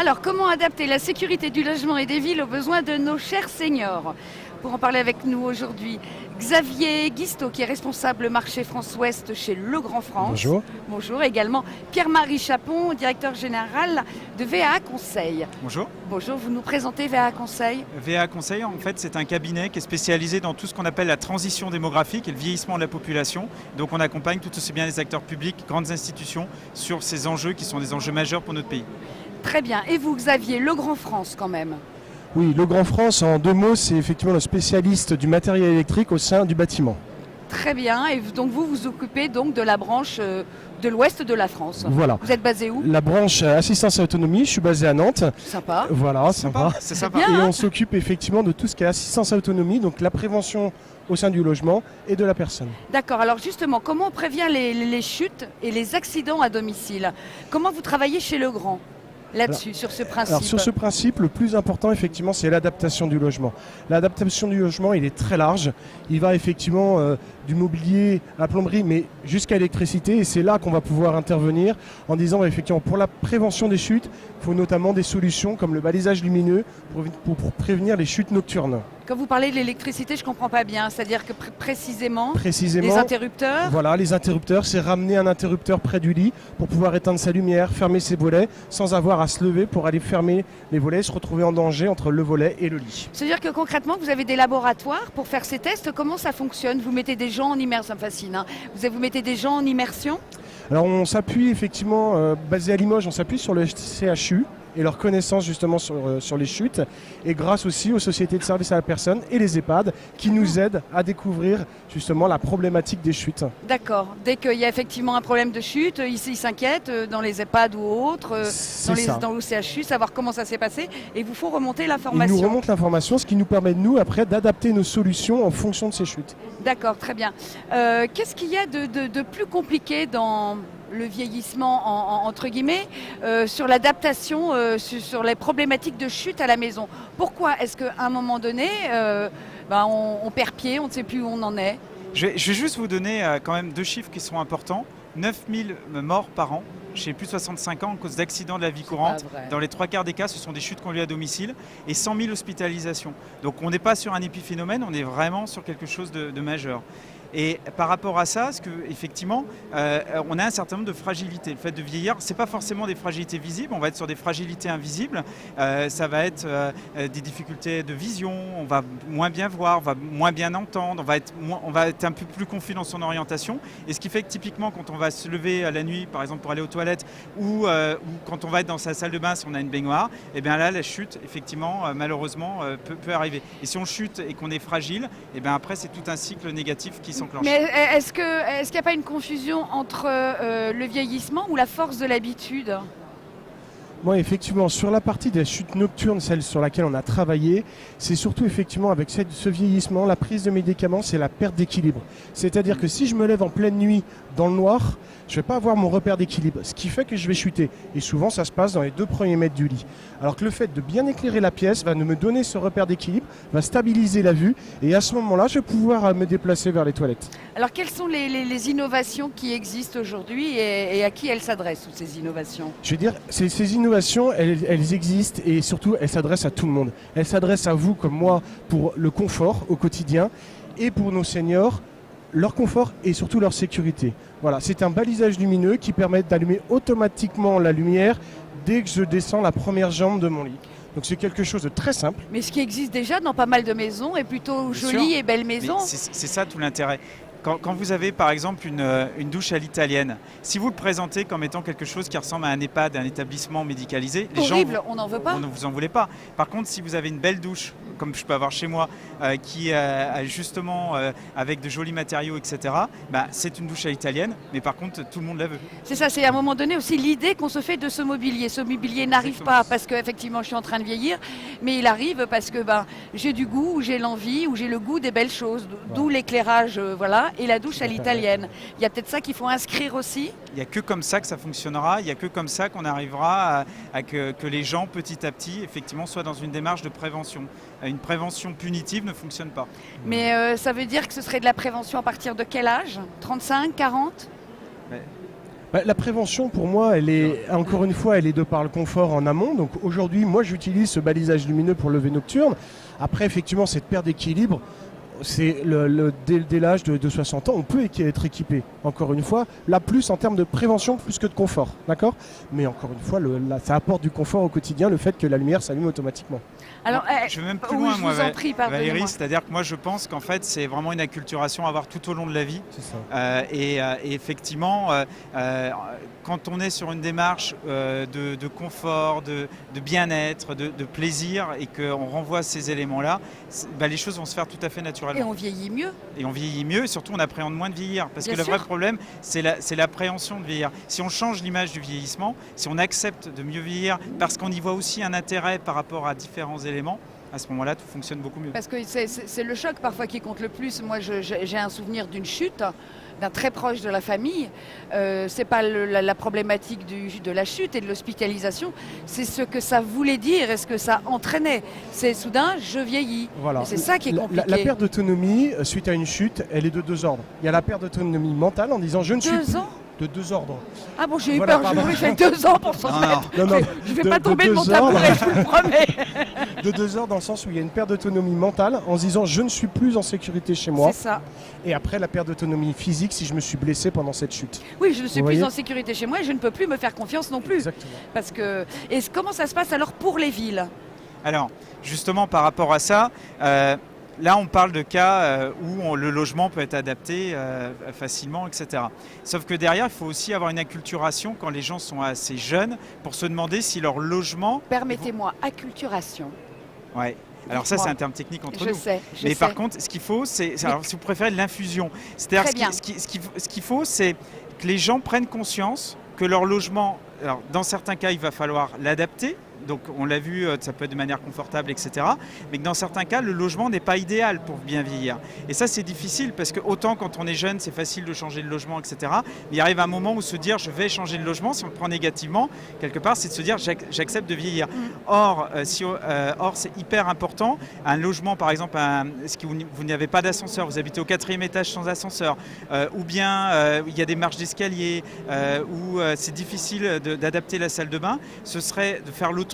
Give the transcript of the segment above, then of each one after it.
Alors, comment adapter la sécurité du logement et des villes aux besoins de nos chers seniors? Pour en parler avec nous aujourd'hui, Xavier Guisteau, qui est responsable marché France-Ouest chez Le Grand France. Bonjour. Bonjour. Également Pierre-Marie Chapon, directeur général de VA Conseil. Bonjour. Bonjour, vous nous présentez VA Conseil? VA Conseil, en fait, c'est un cabinet qui est spécialisé dans tout ce qu'on appelle la transition démographique et le vieillissement de la population. Donc on accompagne tout aussi bien les acteurs publics, grandes institutions, sur ces enjeux qui sont des enjeux majeurs pour notre pays. Très bien. Et vous, Xavier, Le Grand France quand même? Oui, Le Grand France, en deux mots, c'est effectivement le spécialiste du matériel électrique au sein du bâtiment. Très bien. Et donc vous vous occupez donc de la branche de l'ouest de la France. Voilà. Vous êtes basé où? La branche assistance à autonomie, je suis basé à Nantes. Sympa. Voilà, sympa. C'est sympa. bien, Et hein. on s'occupe effectivement de tout ce qui est assistance à autonomie, donc la prévention au sein du logement et de la personne. D'accord. Alors justement, comment on prévient les chutes et les accidents à domicile? Comment vous travaillez chez Legrand là-dessus, sur ce principe? Alors sur ce principe, le plus important effectivement, c'est l'adaptation du logement. L'adaptation du logement, il est très large. Il va effectivement du mobilier à la plomberie, mais jusqu'à l'électricité. Et c'est là qu'on va pouvoir intervenir en disant effectivement pour la prévention des chutes, il faut notamment des solutions comme le balisage lumineux pour prévenir les chutes nocturnes. Quand vous parlez de l'électricité, je ne comprends pas bien. C'est-à-dire que précisément, Précisément, les interrupteurs. voilà, les interrupteurs, c'est ramener un interrupteur près du lit pour pouvoir éteindre sa lumière, fermer ses volets, sans avoir à se lever pour aller fermer les volets et se retrouver en danger entre le volet et le lit. C'est-à-dire que concrètement, vous avez des laboratoires pour faire ces tests. Comment ça fonctionne? Vous mettez des gens en immersion, ça me fascine, hein. Vous mettez des gens en immersion? Alors on s'appuie effectivement, basé à Limoges, on s'appuie sur le CHU et leur connaissance justement sur les chutes, et grâce aussi aux sociétés de services à la personne et les EHPAD qui nous aident à découvrir justement la problématique des chutes. D'accord. Dès qu'il y a effectivement un problème de chute, ils s'inquiètent dans les EHPAD ou autres, dans le CHU, savoir comment ça s'est passé, et vous faut remonter Ils l'information. nous remontent l'information, ce qui nous permet nous après d'adapter nos solutions en fonction de ces chutes. D'accord, très bien. Qu'est-ce qu'il y a de plus compliqué dans le vieillissement, entre guillemets, sur l'adaptation, sur les problématiques de chute à la maison? Pourquoi est-ce qu'à un moment donné, on perd pied, on ne sait plus où on en est? Je vais juste vous donner quand même deux chiffres qui sont importants. 9000 morts par an chez plus de 65 ans en cause d'accidents de la vie courante. Dans les 3/4 des cas, ce sont des chutes qu'on lui a à domicile, et 100 000 hospitalisations. Donc on n'est pas sur un épiphénomène, on est vraiment sur quelque chose de majeur. Et par rapport à ça, effectivement, on a un certain nombre de fragilités. Le fait de vieillir, c'est pas forcément des fragilités visibles, on va être sur des fragilités invisibles. Ça va être des difficultés de vision, on va moins bien voir, on va moins bien entendre, on va être un peu plus confus dans son orientation. Et ce qui fait que typiquement, quand on va se lever à la nuit, par exemple pour aller aux toilettes, ou quand on va être dans sa salle de bain, si on a une baignoire, et bien là, la chute, effectivement, malheureusement, peut arriver. Et si on chute et qu'on est fragile, et bien après, c'est tout un cycle négatif qui s'enclenche. Mais est-ce qu'il n'y a pas une confusion entre le vieillissement ou la force de l'habitude? Moi, effectivement, sur la partie des chutes nocturnes, celle sur laquelle on a travaillé, c'est surtout effectivement avec ce vieillissement, la prise de médicaments, c'est la perte d'équilibre. C'est-à-dire que si je me lève en pleine nuit dans le noir, je ne vais pas avoir mon repère d'équilibre, ce qui fait que je vais chuter. Et souvent, ça se passe dans les 2 premiers mètres du lit. Alors que le fait de bien éclairer la pièce va me donner ce repère d'équilibre, va stabiliser la vue, et à ce moment-là, je vais pouvoir me déplacer vers les toilettes. Alors, quelles sont les innovations qui existent aujourd'hui et à qui elles s'adressent, toutes ces innovations? Je veux dire, ces innovations, elles existent et surtout, elles s'adressent à tout le monde. Elles s'adressent à vous comme moi pour le confort au quotidien et pour nos seniors, leur confort et surtout leur sécurité. Voilà, c'est un balisage lumineux qui permet d'allumer automatiquement la lumière dès que je descends la première jambe de mon lit. Donc c'est quelque chose de très simple. Mais ce qui existe déjà dans pas mal de maisons, et plutôt jolies et belles maisons. C'est ça tout l'intérêt. Quand vous avez par exemple une douche à l'italienne, si vous le présentez comme étant quelque chose qui ressemble à un EHPAD, un établissement médicalisé, les horrible, gens on n'en veut pas. On ne vous en voulez pas. Par contre, si vous avez une belle douche, comme je peux avoir chez moi, qui justement avec de jolis matériaux, etc., c'est une douche à l'italienne, mais par contre tout le monde la veut. C'est ça, c'est à un moment donné aussi l'idée qu'on se fait de ce mobilier. Ce mobilier n'arrive pas parce qu'effectivement je suis en train de vieillir, mais il arrive parce que j'ai du goût, ou j'ai l'envie, ou j'ai le goût des belles choses, d'où l'éclairage, voilà. Et la douche à l'italienne. Il y a peut-être ça qu'il faut inscrire aussi. Il n'y a que comme ça que ça fonctionnera, il n'y a que comme ça qu'on arrivera à que les gens petit à petit effectivement soient dans une démarche de prévention. Une prévention punitive ne fonctionne pas. Mais ça veut dire que ce serait de la prévention à partir de quel âge? 35, 40? La prévention, pour moi, elle est, encore une fois, elle est de par le confort en amont. Donc aujourd'hui, moi, j'utilise ce balisage lumineux pour lever nocturne. Après, effectivement, cette perte d'équilibre, c'est dès l'âge de 60 ans, on peut être équipé. Encore une fois, là, plus en termes de prévention, plus que de confort. D'accord ? Mais encore une fois, ça apporte du confort au quotidien, le fait que la lumière s'allume automatiquement. Alors, je vais même plus loin, moi, Valérie, c'est-à-dire que moi, je pense qu'en fait, c'est vraiment une acculturation à avoir tout au long de la vie. C'est ça. Et effectivement, quand on est sur une démarche de confort, de bien-être, de plaisir, et qu'on renvoie ces éléments-là, les choses vont se faire tout à fait naturellement. Et on vieillit mieux. Et on vieillit mieux, et surtout on appréhende moins de vieillir. Parce Bien que le sûr. vrai problème, c'est l'appréhension de vieillir. Si on change l'image du vieillissement, si on accepte de mieux vieillir, parce qu'on y voit aussi un intérêt par rapport à différents éléments, à ce moment-là, tout fonctionne beaucoup mieux. Parce que c'est le choc parfois qui compte le plus. Moi, j'ai un souvenir d'une chute d'un très proche de la famille. C'est pas la problématique de la chute et de l'hospitalisation, c'est ce que ça voulait dire et ce que ça entraînait. C'est soudain, je vieillis. Voilà. C'est ça qui est compliqué. La perte d'autonomie suite à une chute, elle est de deux ordres. Il y a la perte d'autonomie mentale en disant je ne suis plus... ans de deux ordres. Ah bon, j'ai eu peur, j'ai fait 2 ans pour s'en remettre. Non, je vais pas tomber de mon tabouret, je vous le promets. De 2 heures dans le sens où il y a une perte d'autonomie mentale en se disant je ne suis plus en sécurité chez moi. C'est ça. Et après la perte d'autonomie physique si je me suis blessé pendant cette chute. Oui, je ne suis plus en sécurité chez moi et je ne peux plus me faire confiance non plus. Exactement. Parce que... Et comment ça se passe alors pour les villes ? Alors, justement par rapport à ça, là, on parle de cas où le logement peut être adapté facilement, etc. Sauf que derrière, il faut aussi avoir une acculturation quand les gens sont assez jeunes pour se demander si leur logement... Permettez-moi, acculturation. Ouais. Alors ça, c'est un terme technique entre nous. Je Mais sais. par contre, ce qu'il faut, c'est... Alors, si vous préférez, de l'infusion. C'est-à-dire, ce qu'il faut, c'est que les gens prennent conscience que leur logement... Alors, dans certains cas, il va falloir l'adapter. Donc on l'a vu, ça peut être de manière confortable, etc. Mais que dans certains cas, le logement n'est pas idéal pour bien vieillir. Et ça, c'est difficile parce que autant quand on est jeune, c'est facile de changer de logement, etc. Mais il arrive un moment où se dire je vais changer de logement, si on le prend négativement, quelque part, c'est de se dire j'accepte de vieillir. Or, c'est hyper important. Un logement, par exemple, vous n'avez pas d'ascenseur, vous habitez au 4e étage sans ascenseur, ou bien il y a des marches d'escalier, où c'est difficile d'adapter la salle de bain, ce serait de faire l'autruche,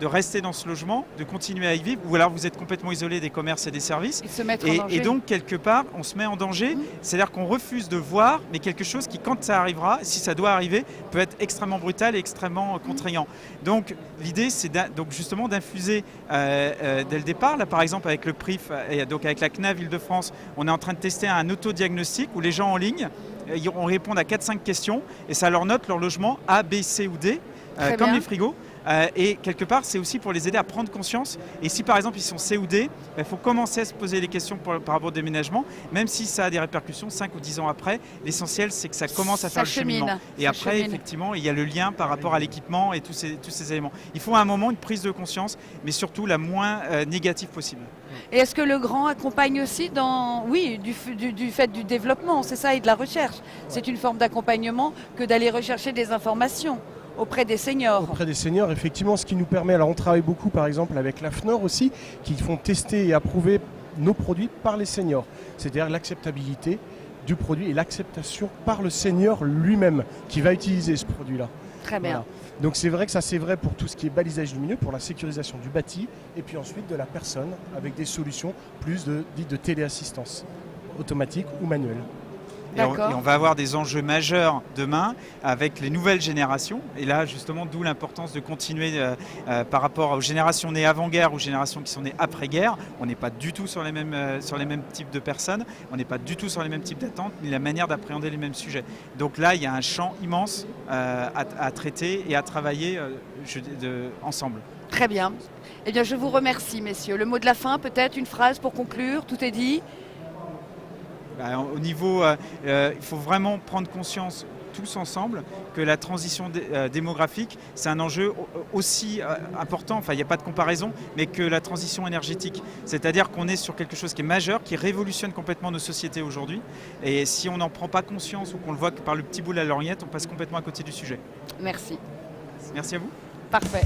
de rester dans ce logement, de continuer à y vivre, ou alors vous êtes complètement isolé des commerces et des services. Et se mettre en danger. Et donc, quelque part, on se met en danger. C'est-à-dire qu'on refuse de voir, mais quelque chose qui, quand ça arrivera, si ça doit arriver, peut être extrêmement brutal et extrêmement contraignant. Donc, l'idée, c'est justement d'infuser dès le départ. Là, par exemple, avec le PRIF, et donc avec la CNAV Île-de-France, on est en train de tester un autodiagnostic où les gens en ligne, on répond à 4-5 questions et ça leur note leur logement A, B, C ou D, comme les frigos. Et quelque part, c'est aussi pour les aider à prendre conscience. Et si par exemple ils sont C ou D, il faut commencer à se poser les questions par rapport au déménagement, même si ça a des répercussions 5 ou 10 ans après. L'essentiel, c'est que ça commence à faire le cheminement. Et après, effectivement, il y a le lien par rapport à l'équipement et tous ces éléments. Il faut à un moment une prise de conscience, mais surtout la moins négative possible. Et est-ce que le grand accompagne aussi du fait du développement, c'est ça, et de la recherche. C'est une forme d'accompagnement que d'aller rechercher des informations auprès des seniors. Auprès des seniors, effectivement, ce qui nous permet, alors on travaille beaucoup par exemple avec l'AFNOR aussi, qui font tester et approuver nos produits par les seniors. C'est-à-dire l'acceptabilité du produit et l'acceptation par le senior lui-même qui va utiliser ce produit-là. Très bien. Voilà. Donc c'est vrai que ça c'est vrai pour tout ce qui est balisage lumineux, pour la sécurisation du bâti, et puis ensuite de la personne avec des solutions plus dites de téléassistance, automatique ou manuelle. Et on va avoir des enjeux majeurs demain avec les nouvelles générations. Et là, justement, d'où l'importance de continuer par rapport aux générations nées avant-guerre ou générations qui sont nées après-guerre. On n'est pas du tout sur les mêmes types de personnes, on n'est pas du tout sur les mêmes types d'attentes, ni la manière d'appréhender les mêmes sujets. Donc là, il y a un champ immense à traiter et à travailler ensemble. Très bien. Eh bien, je vous remercie, messieurs. Le mot de la fin, peut-être une phrase pour conclure, tout est dit. Au niveau, il faut vraiment prendre conscience tous ensemble que la transition démographique, c'est un enjeu aussi important, enfin il n'y a pas de comparaison, mais que la transition énergétique. C'est-à-dire qu'on est sur quelque chose qui est majeur, qui révolutionne complètement nos sociétés aujourd'hui. Et si on n'en prend pas conscience ou qu'on le voit que par le petit bout de la lorgnette, on passe complètement à côté du sujet. Merci. Merci à vous. Parfait.